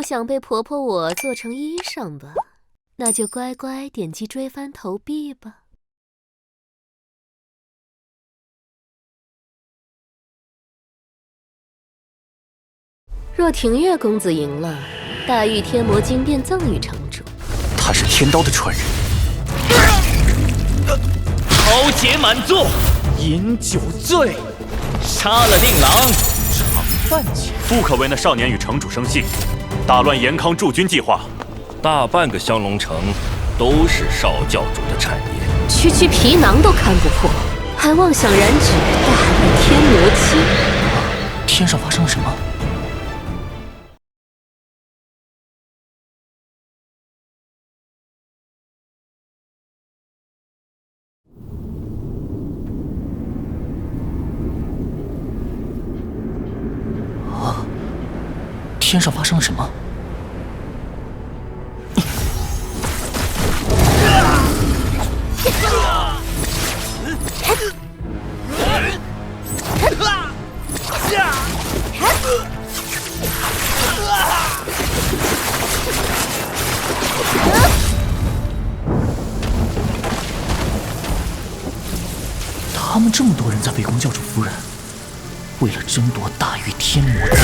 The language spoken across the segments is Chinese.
想被婆婆我做成衣裳吧？那就乖乖点击追番投币吧。若庭月公子赢了，大玉天魔经便赠与城主。他是天刀的传人。豪杰满座，饮酒醉，杀了令郎，尝饭钱。不可为那少年与城主生气，打乱延康驻军计划。大半个香龙城都是少教主的产业，区皮囊都看不破，还妄想染指大玉天魔经。天上发生了什么？天上发生了什么？他们这么多人在围攻教主夫人，为了争夺大玉天魔经。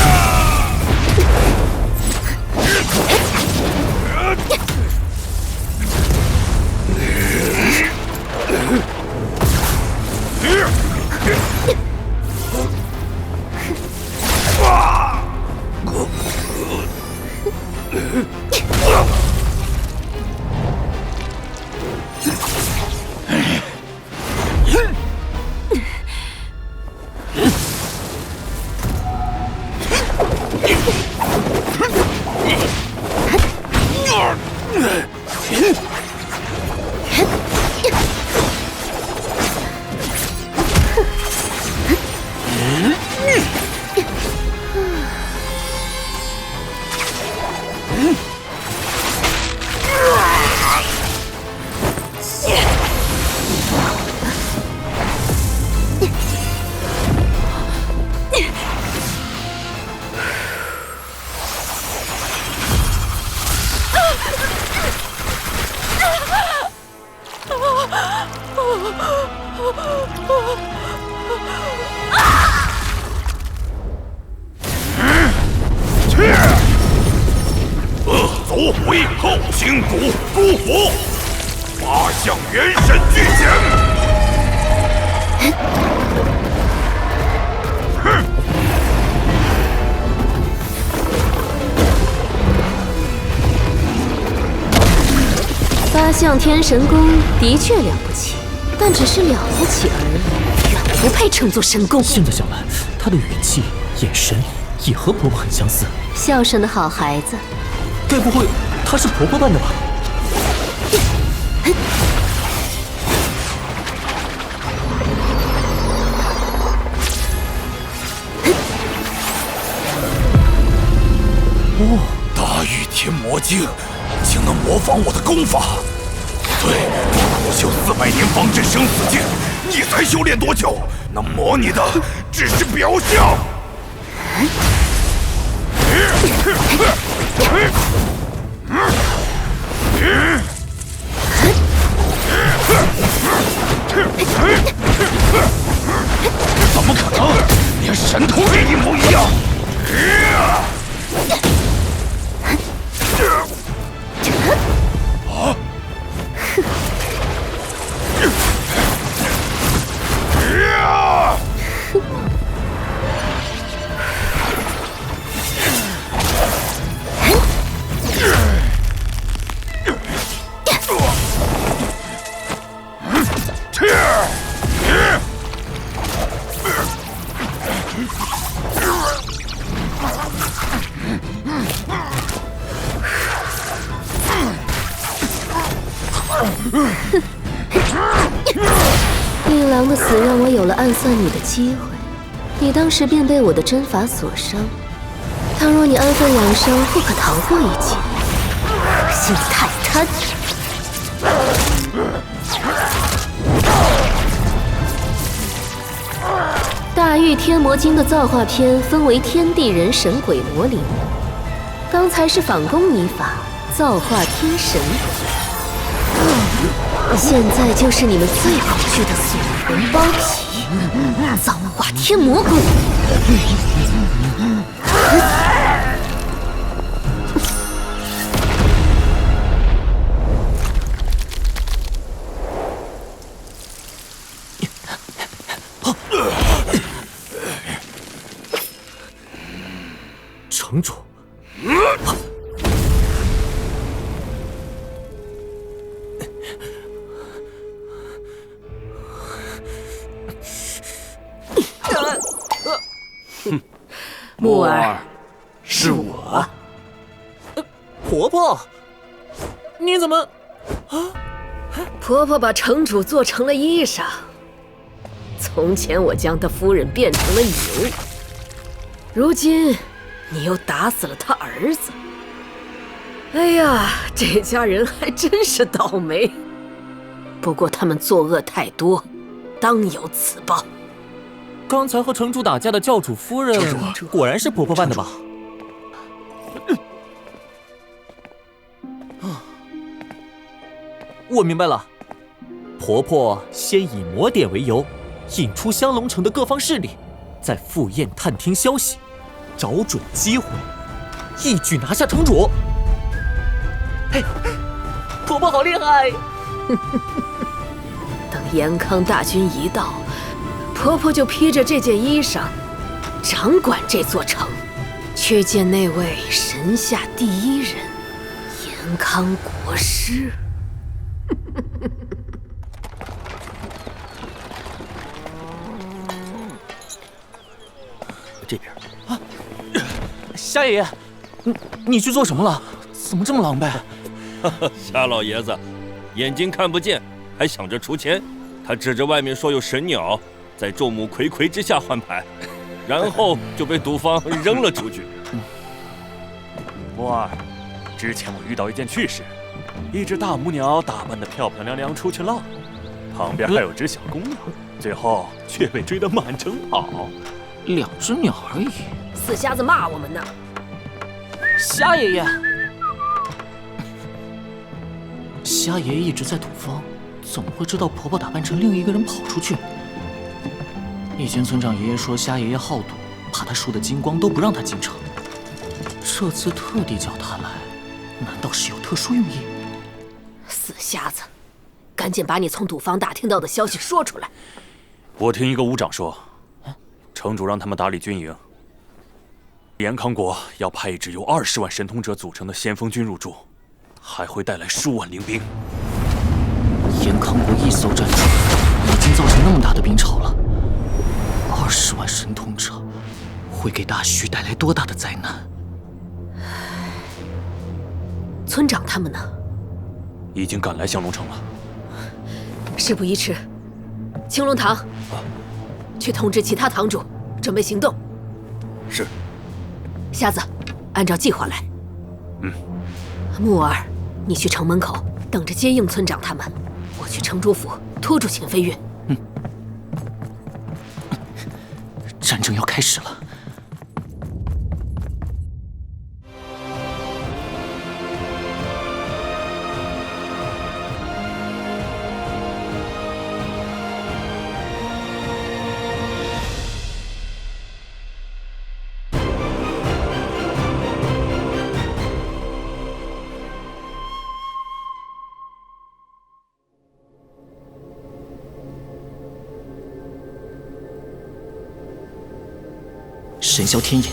左回后清谷诸佛，八项元神俱减。八项天神功的确了不起，但只是了不起而已，远不配称作神功。现在想来，他的语气、眼神也和婆婆很相似。孝顺的好孩子，该不会他是婆婆扮的吧？哦，大玉天魔经竟能模仿我的功法。对，苦修400年方阵生死境，你才修炼多久？能模拟的只是表象。怎么可能？连神通也一模一样！啊！令郎的死让我有了暗算你的机会，你当时便被我的针法所伤。倘若你安分养生，或可逃过一劫。心太贪。大玉天魔经的造化篇分为天地人神鬼魔灵，刚才是反攻你法，造化天神。现在就是你们最恐惧的损魂包体，造化天魔功。城主，木儿，是我。婆婆，你怎么？婆婆把城主做成了衣裳。从前我将她夫人变成了牛，如今你又打死了他儿子。哎呀，这家人还真是倒霉。不过他们作恶太多，当有此报。刚才和城主打架的教主夫人，果然是婆婆扮的吧？我明白了，婆婆先以魔点为由，引出香龙城的各方势力，再赴宴探听消息，找准机会，一举拿下城主。嘿，婆婆好厉害！等延康大军一到，婆婆就披着这件衣裳，掌管这座城，去见那位神下第一人延康国师。这边啊，夏爷爷，你去做什么了？怎么这么狼狈？夏老爷子眼睛看不见，还想着出钱。他指着外面说有神鸟，在众目睽睽之下换牌，然后就被赌坊扔了出去。木儿，之前我遇到一件趣事，一只大母鸟打扮得漂漂亮亮出去浪，旁边还有只小公鸟，最后却被追得满城跑。2只鸟而已。死瞎子骂我们呢。夏爷爷，夏爷爷一直在赌坊，怎么会知道婆婆打扮成另一个人跑出去？以前村长爷爷说夏爷爷好赌，怕他输得精光，都不让他进城。这次特地叫他来，难道是有特殊用意？死瞎子，赶紧把你从赌坊打听到的消息说出来。我听一个武长说，城主让他们打理军营，延康国要派一支由20万神通者组成的先锋军入驻，还会带来数万灵兵。延康国一艘战船已经造成那么大的兵潮了，20万神通者会给大徐带来多大的灾难？村长他们呢？已经赶来降龙城了。事不宜迟，青龙堂，去通知其他堂主，准备行动。是。瞎子，按照计划来。木儿，你去城门口等着接应村长他们，我去城主府拖住秦飞运。战争要开始了。神霄天眼，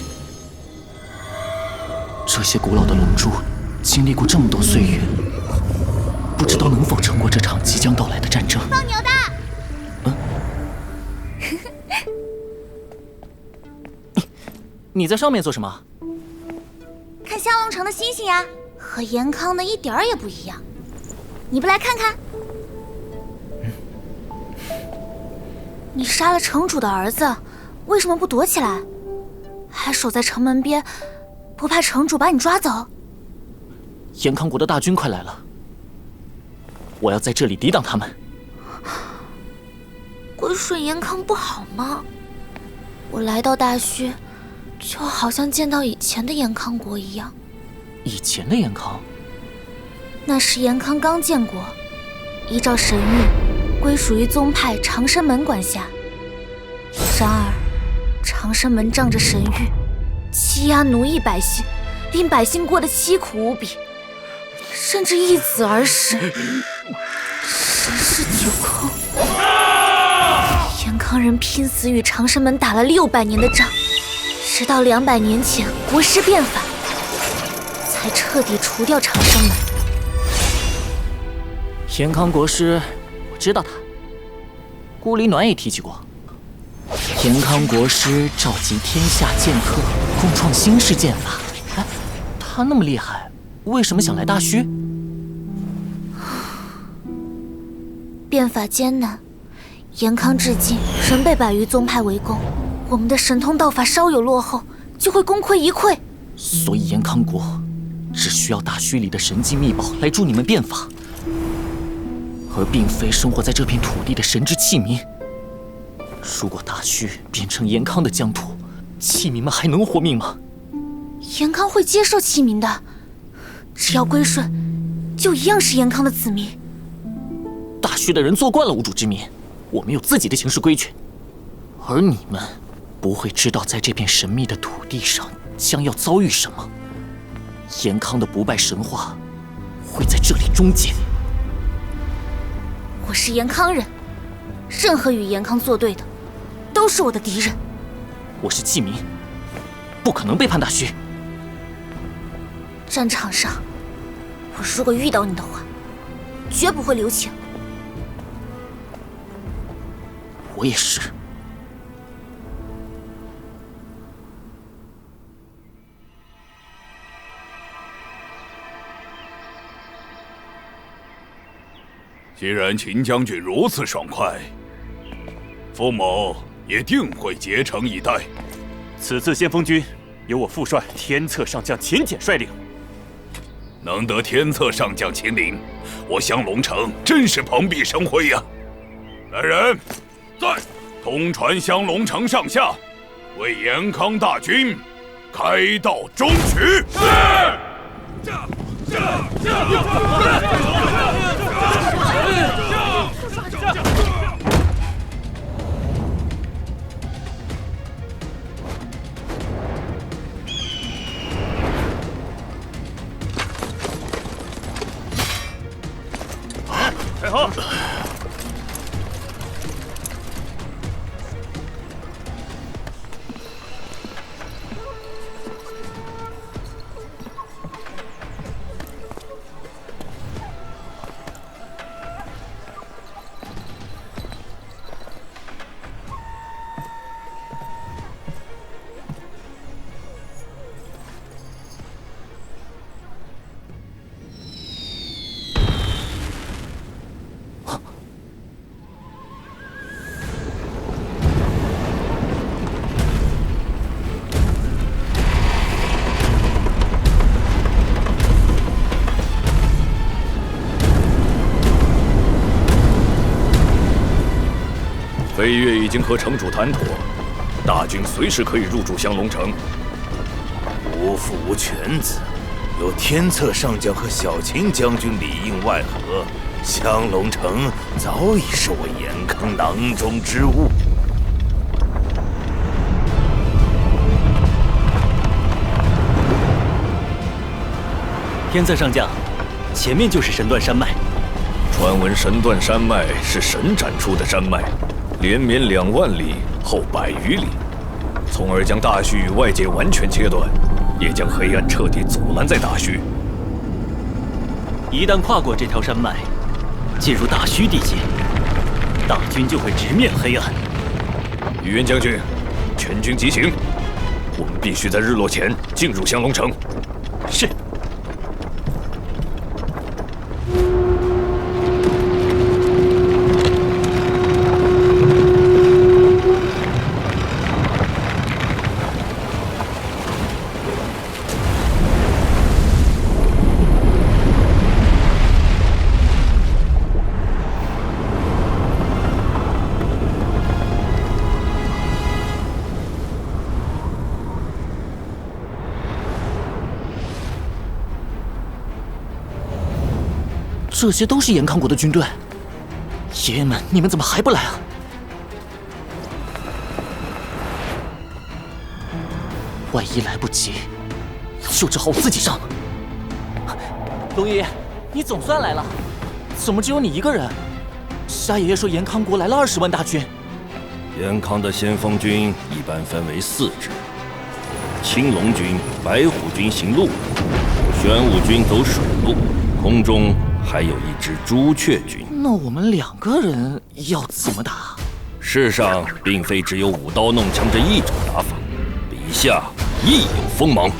这些古老的龙珠经历过这么多岁月，不知道能否撑过这场即将到来的战争。放牛的，你在上面做什么？看香龙城的星星呀，和延康的一点儿也不一样。你不来看看？你杀了城主的儿子，为什么不躲起来？还守在城门边，不怕城主把你抓走？延康国的大军快来了，我要在这里抵挡他们。归顺延康不好吗？我来到大虚，就好像见到以前的延康国一样。以前的严康，那时严康刚建国，依照神谕，归属于宗派长生门管辖。然而，长生门仗着神谕，欺压奴役百姓，令百姓过得凄苦无比，甚至易子而食，神世九空。严康人拼死与长生门打了600年的仗，直到200年前国师变法，才彻底除掉长生门。严康国师，我知道他。孤离暖也提起过。严康国师召集天下剑客，共创新式剑法。哎，他那么厉害，为什么想来大虚？变法艰难，严康至今仍被百余宗派围攻。我们的神通道法稍有落后，就会功亏一篑。所以严康国只需要大虚里的神机秘宝来助你们变法，而并非生活在这片土地的神之器民。如果大虚变成严康的疆土，器民们还能活命吗？严康会接受器民的，只要归顺，就一样是严康的子民。大虚的人做惯了无主之民，我们有自己的行事规矩，而你们不会知道在这片神秘的土地上将要遭遇什么。严康的不败神话会在这里终结。我是严康人，任何与严康作对的，都是我的敌人。我是器民，不可能背叛大虚。战场上，我如果遇到你的话，绝不会留情。我也是。既然秦将军如此爽快，傅某也定会竭诚以待。此次先锋军由我副帅天策上将秦简率领。能得天策上将亲临，我降龙城真是蓬荜生辉呀！来人，在通传降龙城上下，为严康大军开道中取。太后，飞越已经和城主谈妥，大军随时可以入驻降龙城。无父无犬子，有天策上将和小秦将军里应外合，降龙城早已是我严康囊中之物。天策上将，前面就是神断山脉。传闻神断山脉是神斩出的山脉，连绵2万里，厚100余里，从而将大虚与外界完全切断，也将黑暗彻底阻拦在大虚。一旦跨过这条山脉，进入大虚地界，大军就会直面黑暗。宇渊将军，全军急行！我们必须在日落前进入降龙城。是。这些都是严康国的军队。爷爷们，你们怎么还不来啊？万一来不及，就只好我自己上。龙爷爷，你总算来了，怎么只有你一个人？夏爷爷说严康国来了20万大军。严康的先锋军一般分为4支：青龙军、白虎军行陆路，玄武军走水路，空中还有一支朱雀军。那我们2个人要怎么打？世上并非只有舞刀弄枪这一种打法，笔下亦有锋芒。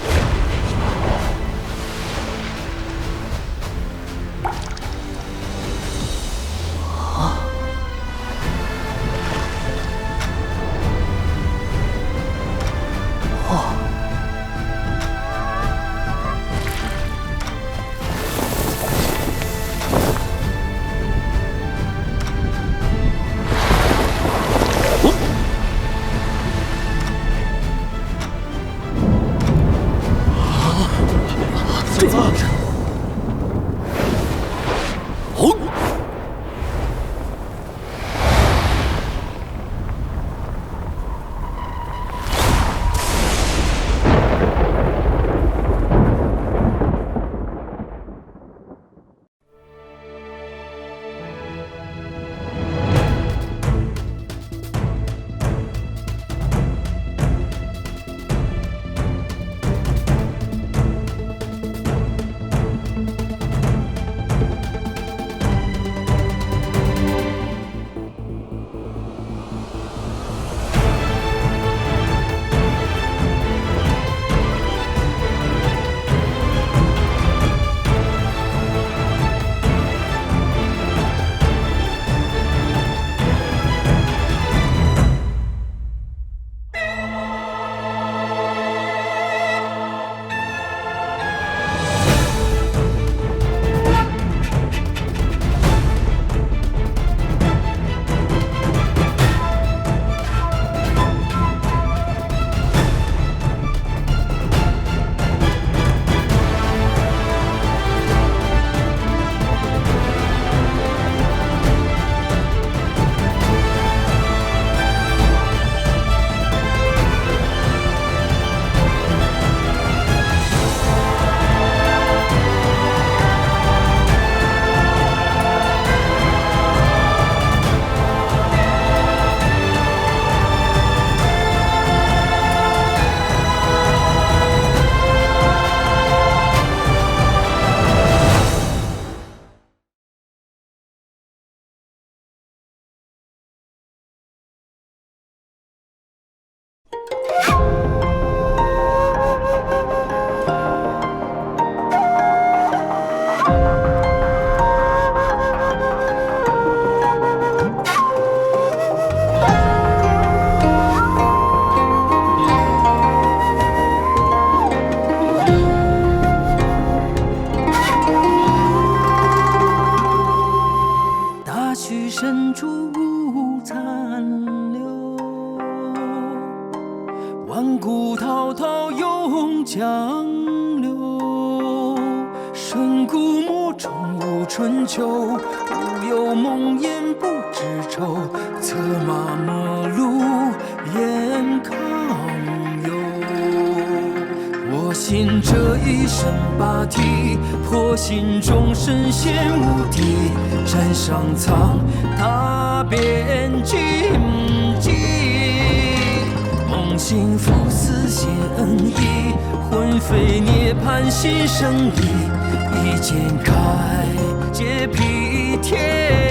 万古滔滔永江流，深谷目中无春秋，无有梦魇不知愁，策马陌路严康有。我信这一身霸体，破心中神仙无敌，山上苍踏遍荆棘。幸福似现恩义，魂飞涅槃心生理，一剑开解辟天。